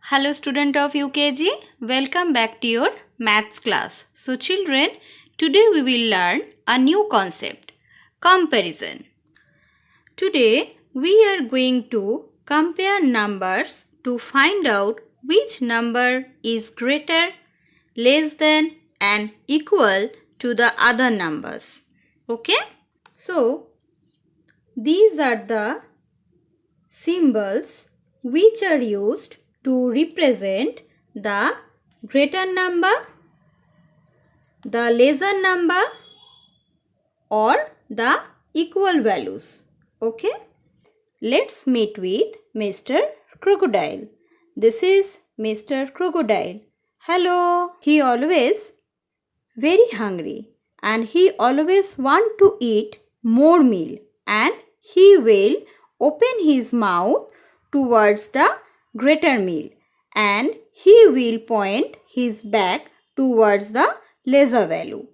Hello student of UKG, welcome back to your maths class. So children, today we will learn a new concept, comparison. Today we are going to compare numbers to find out which number is greater, less than and equal to the other numbers. Okay? So these are the symbols which are used to represent the greater number, the lesser number or the equal values. Okay? Let's meet with Mr. Crocodile. This is Mr. Crocodile. Hello. He always very hungry and he always want to eat more meal and he will open his mouth towards the greater meal and he will point his back towards the lesser value.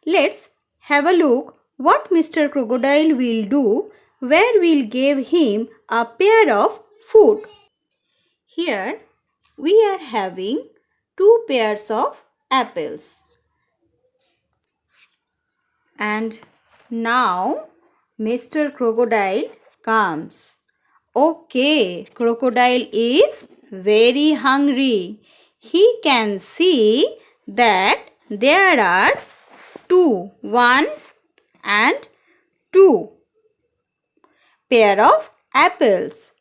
Let's have a look what Mr. Crocodile will do where we'll give him a pair of food. Here we are having two pairs of apples. And now Mr. Crocodile comes. Okay, Crocodile is very hungry. He can see that there are one and two pair of apples.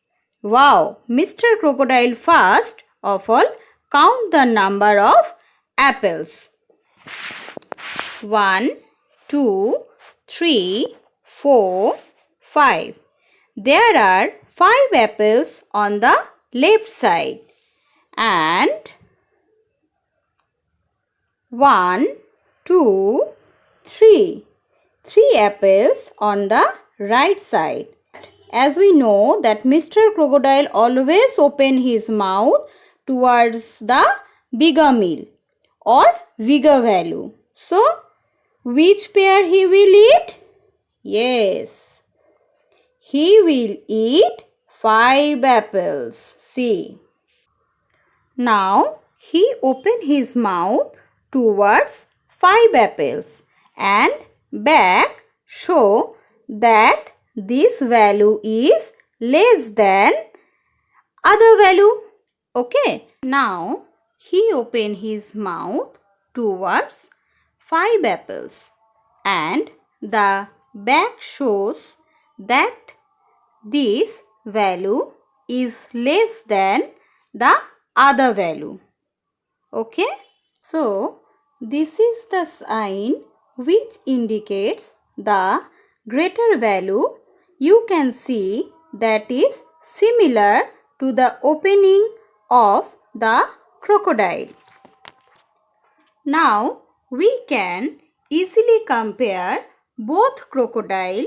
Wow, Mr. Crocodile first of all count the number of apples. 1, 2, 3, 4, 5. There are 5 apples on the left side and 1, 2, 3. 3 apples on the right side. As we know that Mr. Crocodile always open his mouth towards the bigger meal or bigger value. So, which pair he will eat? Yes, he will eat 5 apples. See. Now, he open his mouth towards 5 apples and back show that this value is less than other value. Okay. Now, he open his mouth towards 5 apples and the back shows that this value is less than the other value. Okay? So, this is the sign which indicates the greater value. You can see that is similar to the opening of the crocodile. Now, we can easily compare both crocodile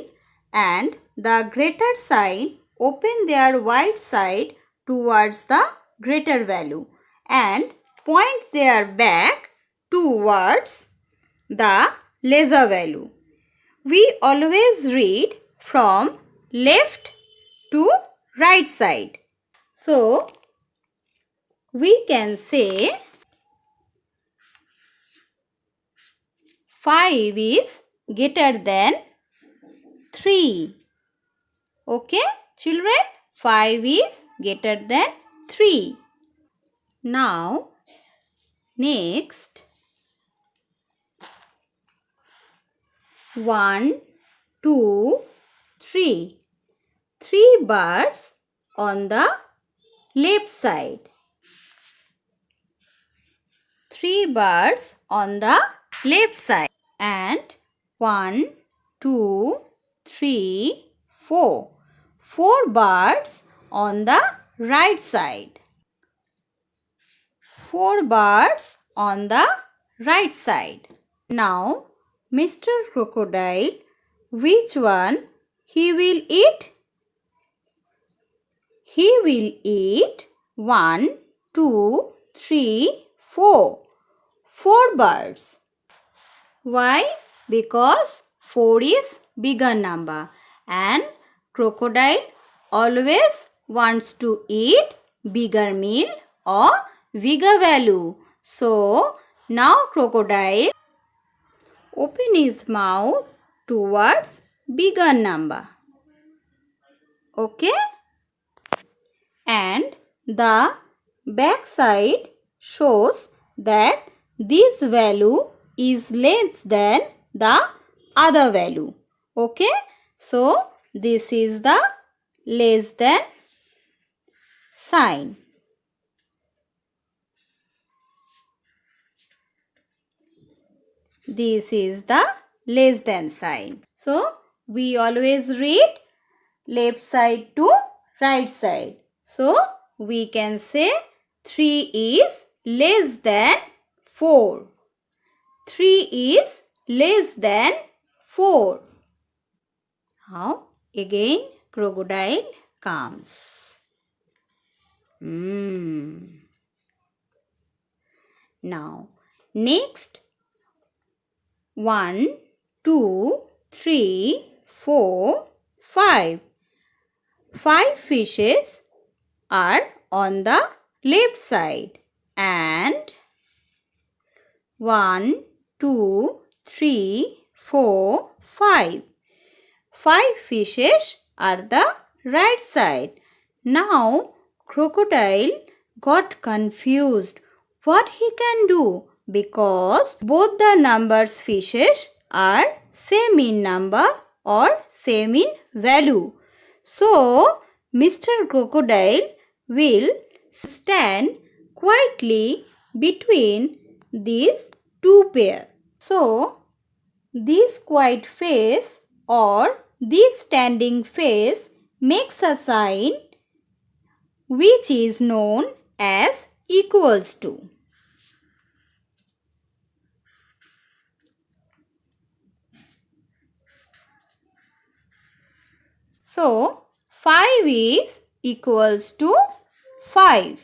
and the greater sign open their right side towards the greater value and point their back towards the lesser value. We always read from left to right side. So, we can say 5 is greater than 3. Okay, children? 5 is greater than 3. Now, next 1, 2, 3. 3 birds on the left side. 3 birds on the left side and 1, 2, 3, 4. 4 birds on the right side. 4 birds on the right side. Now, Mr. Crocodile, which one he will eat? He will eat 1, 2, 3, 4. 4 birds. Why? Because 4 is bigger number and crocodile always wants to eat bigger meal a bigger value. So now crocodile open his mouth towards bigger number. Okay? And the back side shows that this value is less than the other value. Okay? So this is the less than sign. This is the less than sign. So we always read left side to right side. So we can say 3 is less than 4. 3 is less than 4. Now again crocodile comes. Now next 1, 2, 3, 4, 5. 5 fishes are on the left side and 1, 2, 3, 4, 5. 5 fishes are the right side. Now crocodile got confused what he can do because both the numbers fishes are same in number or same in value. So Mr. Crocodile will stand quietly between these two pairs. So this quiet face or this standing face makes a sign which is known as equals to. So 5 is equals to 5.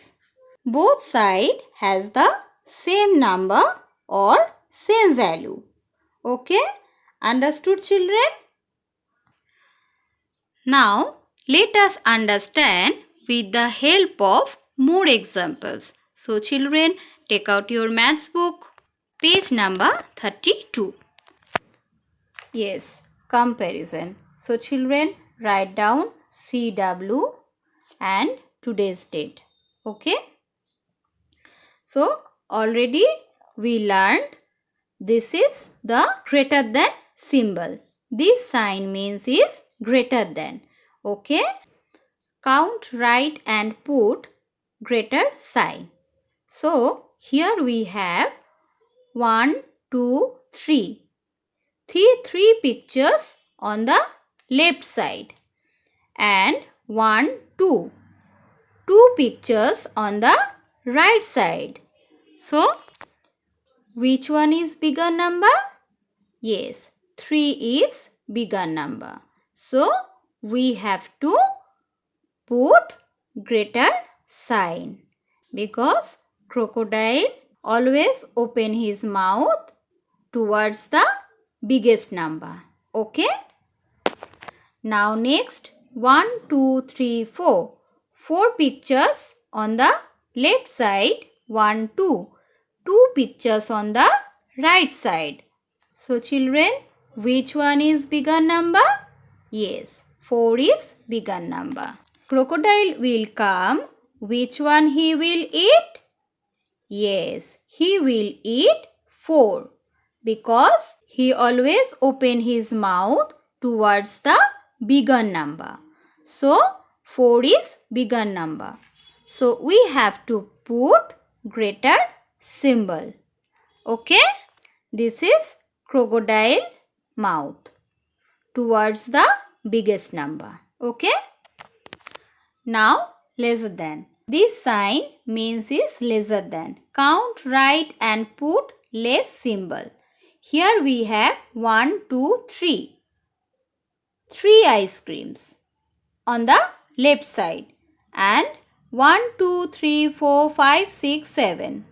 Both sides has the same number or same value. Okay? Understood, children? Now let us understand with the help of more examples. So children, take out your maths book, page number 32. Yes, comparison. So children, write down CW and today's date. Okay? So already we learned this is the greater than symbol. This sign means is greater than. Okay? Count, write and put greater sign. So here we have 1, 2, 3. Three pictures on the left side and 1, 2. 2 pictures on the right side. So which one is bigger number? Yes, 3 is bigger number. So we have to put greater sign because crocodile always open his mouth towards the biggest number. Okay? Now next 1, 2, 3, 4. 4 pictures on the left side. 1, 2. 2 pictures on the right side. So children, which one is bigger number? Yes, 4 is bigger number. Crocodile will come. Which one he will eat? Yes, he will eat 4 because he always open his mouth towards the bigger number. So 4 is bigger number. So we have to put greater symbol. Okay? This is crocodile mouth towards the biggest number. Okay? Now lesser than. This sign means is lesser than. Count, write and put less symbol. Here we have 1, 2, 3. 3 ice creams on the left side and 1, 2, 3, 4, 5, 6, 7.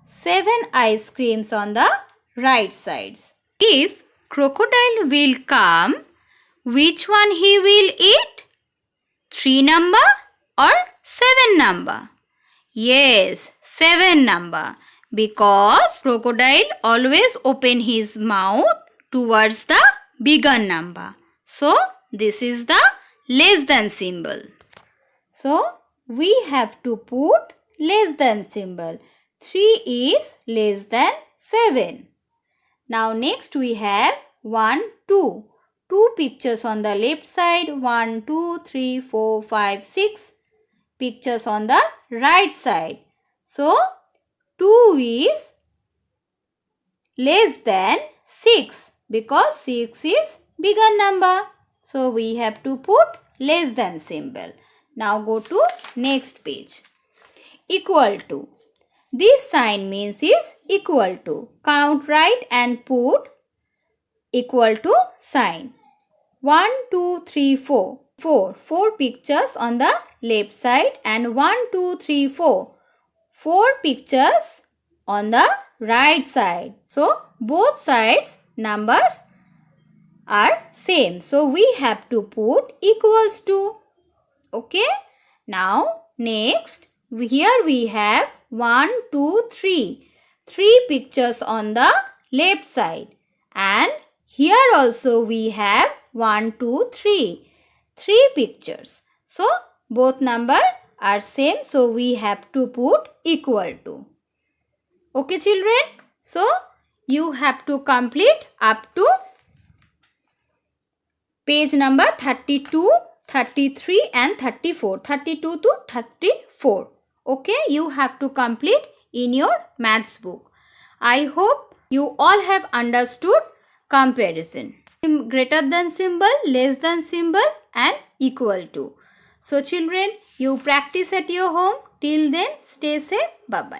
7 ice creams on the right sides. If crocodile will come, which one he will eat? 3 number or 7 number? Yes, 7 number. Because crocodile always open his mouth towards the bigger number. So, this is the less than symbol. So, we have to put less than symbol. 3 is less than 7. Now, next we have 1, 2. 2 pictures on the left side. 1, 2, 3, 4, 5, 6 pictures on the right side. So, 2 is less than 6 because 6 is bigger number. So, we have to put less than symbol. Now, go to next page. Equal to. This sign means is equal to. Count right and put equal to sign. 1, 2, 3, 4. 4 pictures on the left side and 1, 2, 3, 4. 4 pictures on the right side. So, both sides numbers are same. So, we have to put equals to. Okay. Now, next, here we have 1, 2, 3. 3 pictures on the left side. And here also we have 1, 2, 3. 3 pictures. So, both numbers are same. So, we have to put equal to. Okay, children. So, you have to complete up to page number 32, 33 and 34. 32 to 34. Okay, you have to complete in your maths book. I hope you all have understood comparison. Greater than symbol, less than symbol and equal to. So children, you practice at your home. Till then, stay safe. Bye-bye.